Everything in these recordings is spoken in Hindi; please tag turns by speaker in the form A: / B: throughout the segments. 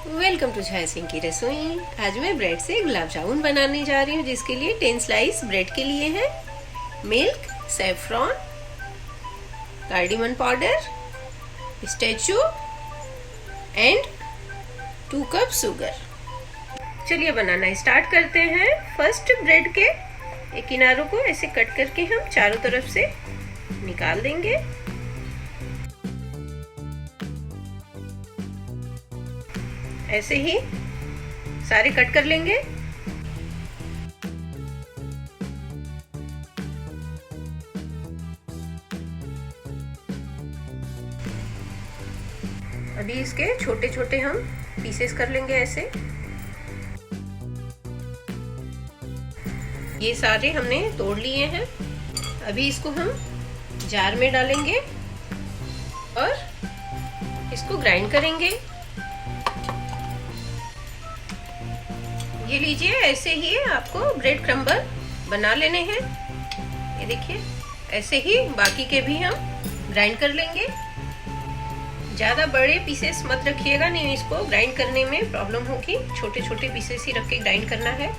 A: वेलकम टू झाय सिंह की रसोई। आज मैं ब्रेड से गुलाब जामुन बनाने जा रही हूँ, जिसके लिए 10 स्लाइस ब्रेड के लिए है milk, saffron, cardamom powder, pistachio and 2 cup sugar. चलिए बनाना स्टार्ट करते हैं। फर्स्ट ब्रेड के एक किनारों को ऐसे कट करके हम चारों तरफ से निकाल देंगे। ऐसे ही सारे कट कर लेंगे। अभी इसके छोटे छोटे हम पीसेस कर लेंगे ऐसे। ये सारे हमने तोड़ लिए हैं। अभी इसको हम जार में डालेंगे और इसको ग्राइंड करेंगे। ये लीजिए, ऐसे ही आपको ब्रेड क्रम्बल बना लेने हैं। ये देखिए, ऐसे ही बाकी के भी हम ग्राइंड कर लेंगे। ज़्यादा बड़े पीसेस मत रखिएगा, नहीं इसको ग्राइंड करने में प्रॉब्लम होगी। छोटे छोटे पीसेस ही रख के ग्राइंड करना है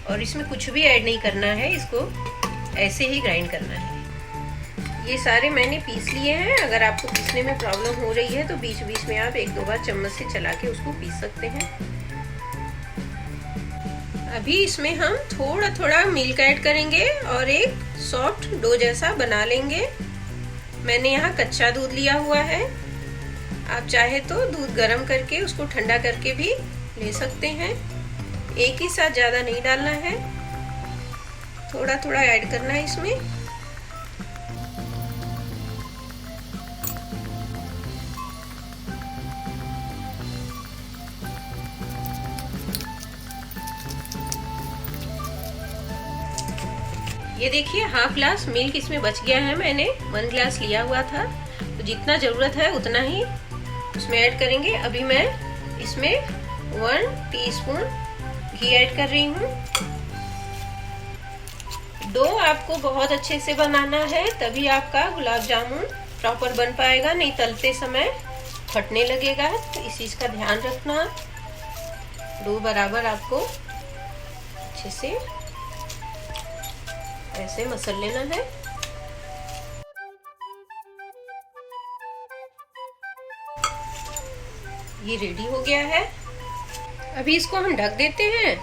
A: और इसमें कुछ भी ऐड नहीं करना है, इसको ऐसे ही ग्राइंड करना है। ये सारे मैंने पीस लिए हैं। अगर आपको पीसने में प्रॉब्लम हो रही है तो बीच बीच में आप 1-2 बार चम्मच से चला के उसको पीस सकते हैं। अभी इसमें हम थोड़ा थोड़ा मिल्क ऐड करेंगे और एक सॉफ्ट डो जैसा बना लेंगे। मैंने यहाँ कच्चा दूध लिया हुआ है। आप चाहे तो दूध गर्म करके उसको ठंडा करके भी ले सकते हैं। एक ही साथ ज़्यादा नहीं डालना है, थोड़ा थोड़ा ऐड करना है इसमें। ये देखिए, हाफ ग्लास मिल्क इसमें बच गया है। मैंने 1 ग्लास लिया हुआ था, तो जितना जरूरत है उतना ही उसमें ऐड करेंगे। अभी मैं इसमें 1 टीस्पून घी ऐड कर रही हूँ। डो आपको बहुत अच्छे से बनाना है, तभी आपका गुलाब जामुन प्रॉपर बन पाएगा, नहीं तलते समय फटने लगेगा। तो इस चीज का ध्यान रखना। डो बराबर आपको अच्छे से ऐसे मसल लेना है। ये रेडी हो गया है। अभी इसको हम ढक देते हैं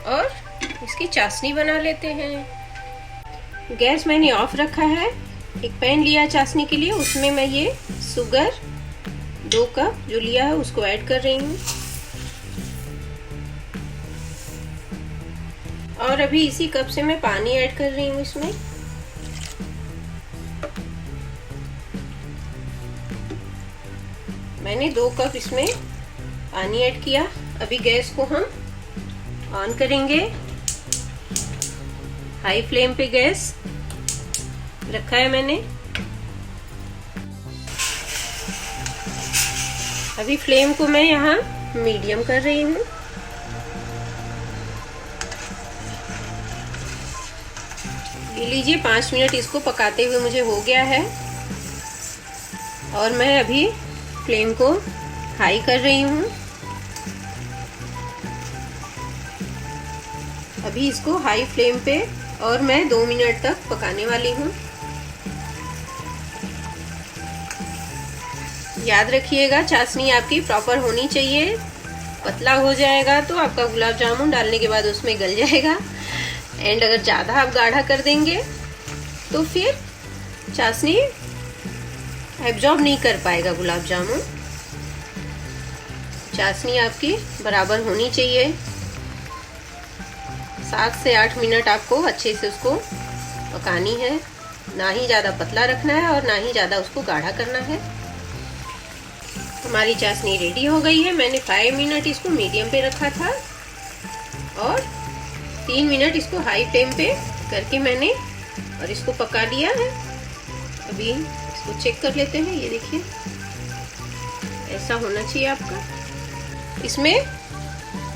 A: और इसकी चाशनी बना लेते हैं। गैस मैंने ऑफ रखा है। एक पैन लिया चाशनी के लिए, उसमें मैं ये शुगर 2 कप जो लिया है उसको ऐड कर रही हूँ। और अभी इसी कप से मैं पानी ऐड कर रही हूँ इसमें। मैंने 2 कप इसमें पानी ऐड किया। अभी गैस को हम ऑन करेंगे। हाई फ्लेम पे गैस रखा है मैंने। अभी फ्लेम को मैं यहाँ मीडियम कर रही हूँ। ये लीजिए, 5 मिनट इसको पकाते हुए मुझे हो गया है और मैं अभी फ्लेम को हाई कर रही हूँ। अभी इसको हाई फ्लेम पे और मैं 2 मिनट तक पकाने वाली हूँ। याद रखिएगा, चाशनी आपकी प्रॉपर होनी चाहिए। पतला हो जाएगा तो आपका गुलाब जामुन डालने के बाद उसमें गल जाएगा। एंड अगर ज़्यादा आप गाढ़ा कर देंगे तो फिर चाशनी एब्जॉर्ब नहीं कर पाएगा गुलाब जामुन। चाशनी आपकी बराबर होनी चाहिए। 7 से 8 मिनट आपको अच्छे से उसको पकानी है। ना ही ज़्यादा पतला रखना है और ना ही ज़्यादा उसको गाढ़ा करना है। हमारी चाशनी रेडी हो गई है। मैंने 5 मिनट इसको मीडियम पे रखा था और 3 मिनट इसको हाई फ्लेम पे करके मैंने और इसको पका लिया है। अभी इसको चेक कर लेते हैं। ये देखिए, ऐसा होना चाहिए आपका। इसमें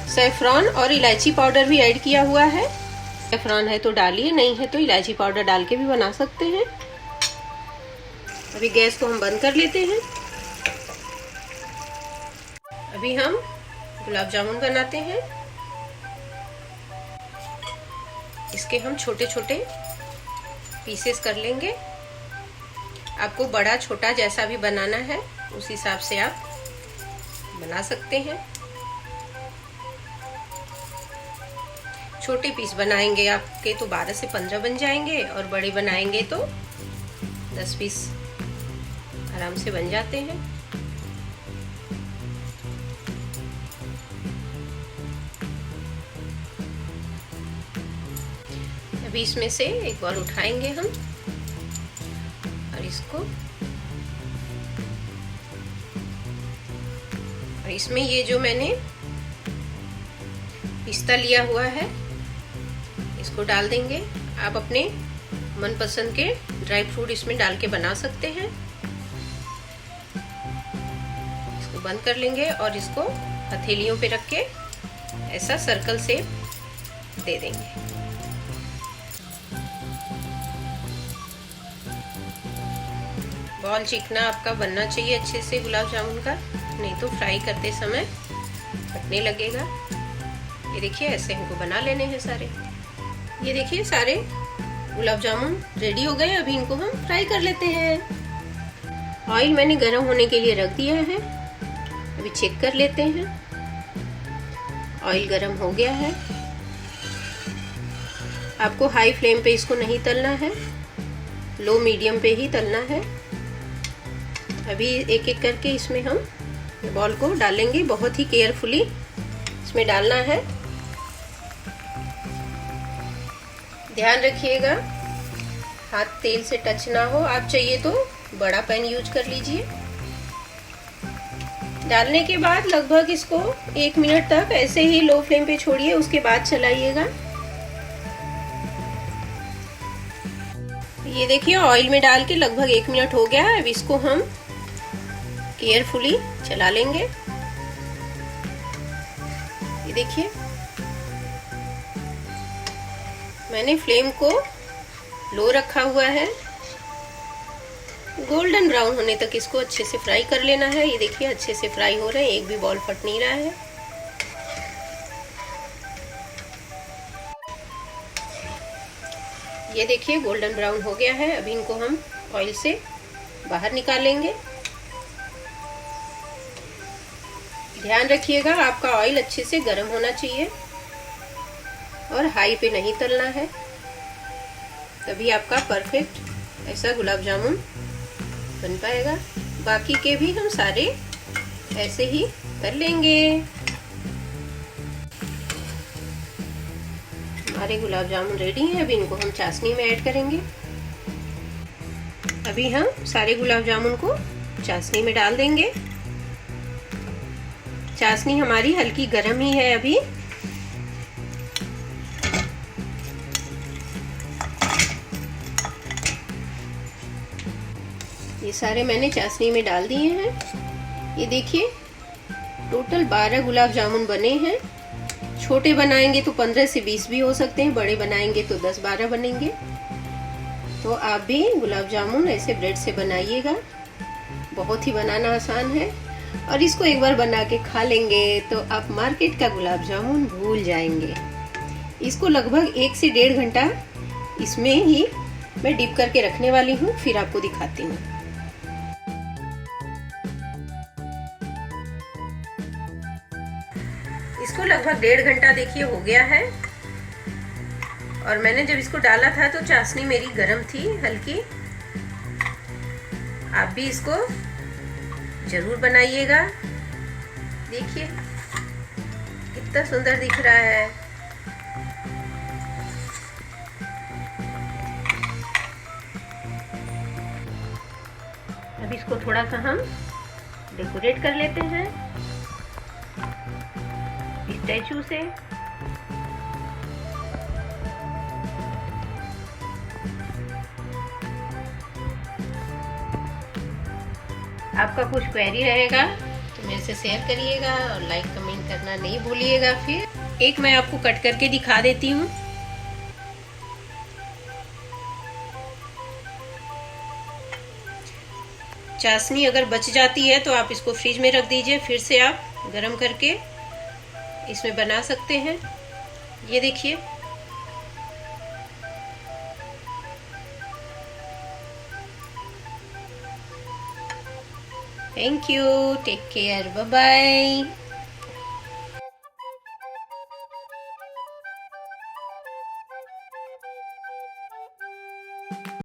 A: सैफरॉन और इलायची पाउडर भी ऐड किया हुआ है। सैफरॉन है तो डालिए, नहीं है तो इलायची पाउडर डाल के भी बना सकते हैं। अभी गैस को हम बंद कर लेते हैं। अभी हम गुलाब जामुन बनाते हैं। इसके हम छोटे छोटे पीसेस कर लेंगे। आपको बड़ा छोटा जैसा भी बनाना है उस हिसाब से आप बना सकते हैं। छोटे पीस बनाएंगे आपके तो 12 से 15 बन जाएंगे, और बड़े बनाएंगे तो 10 पीस आराम से बन जाते हैं। अभी इसमें से एक बॉल उठाएंगे हम और इसमें ये जो मैंने पिस्ता लिया हुआ है इसको डाल देंगे। आप अपने मनपसंद के ड्राई फ्रूट इसमें डाल के बना सकते हैं। इसको बंद कर लेंगे और इसको हथेलियों पे रख के ऐसा सर्कल शेप दे देंगे। बॉल चिकना आपका बनना चाहिए अच्छे से गुलाब जामुन का, नहीं तो फ्राई करते समय फटने लगेगा। ये देखिए ऐसे हमको बना लेने हैं सारे। ये देखिए सारे गुलाब जामुन रेडी हो गए। अभी इनको हम फ्राई कर लेते हैं। ऑयल मैंने गर्म होने के लिए रख दिया है। अभी चेक कर लेते हैं। ऑयल गर्म हो गया है। आपको हाई फ्लेम पे इसको नहीं तलना है, लो मीडियम पे ही तलना है। अभी एक एक करके इसमें हम बॉल को डालेंगे। बहुत ही केयरफुली इसमें डालना है। ध्यान रखिएगा हाथ तेल से टच ना हो। आप चाहिए तो बड़ा पैन यूज कर लीजिए। डालने के बाद लगभग इसको 1 मिनट तक ऐसे ही लो फ्लेम पे छोड़िए, उसके बाद चलाइएगा। ये देखिए ऑयल में डाल के लगभग 1 मिनट हो गया है। अब इसको हम केयरफुली चला लेंगे। ये देखिए मैंने फ्लेम को लो रखा हुआ है। गोल्डन ब्राउन होने तक इसको अच्छे से फ्राई कर लेना है। ये देखिए अच्छे से फ्राई हो रहे हैं, एक भी बॉल फट नहीं रहा है। ये देखिए गोल्डन ब्राउन हो गया है। अभी इनको हम ऑयल से बाहर निकालेंगे। ध्यान रखिएगा आपका ऑयल अच्छे से गर्म होना चाहिए और हाई पे नहीं तलना है, तभी आपका परफेक्ट ऐसा गुलाब जामुन बन पाएगा। बाकी के भी हम सारे ऐसे ही तल लेंगे। हमारे गुलाब जामुन रेडी हैं। अभी इनको हम चाशनी में ऐड करेंगे। अभी हम सारे गुलाब जामुन को चाशनी में डाल देंगे। चाशनी हमारी हल्की गर्म ही है अभी। ये सारे मैंने चाशनी में डाल दिए हैं। ये देखिए टोटल 12 गुलाब जामुन बने हैं। छोटे बनाएंगे तो 15 से 20 भी हो सकते हैं, बड़े बनाएंगे तो 10-12 बनेंगे। तो आप भी गुलाब जामुन ऐसे ब्रेड से बनाइएगा। बहुत ही बनाना आसान है, और इसको एक बार बना के खा लेंगे तो आप मार्केट का गुलाब जामुन भूल जाएंगे। इसको लगभग 1 से 1.5 घंटा इसमें ही मैं डिप करके रखने वाली हूँ, फिर आपको दिखाती हूँ। इसको लगभग 1.5 घंटा देखिए हो गया है, और मैंने जब इसको डाला था तो चाशनी मेरी गर्म थी हल्की। आप भी इसको जरूर बनाइएगा। देखिए कितना सुंदर दिख रहा है। अब इसको थोड़ा सा हम डेकोरेट कर लेते हैं स्टैचू से। आपका कुछ क्वेरी रहेगा तो मेरे से शेयर करिएगा, और लाइक कमेंट करना नहीं भूलिएगा। फिर एक मैं आपको कट करके दिखा देती हूँ। चाशनी अगर बच जाती है तो आप इसको फ्रिज में रख दीजिए, फिर से आप गरम करके इसमें बना सकते हैं। ये देखिए, thank you, take care, bye bye.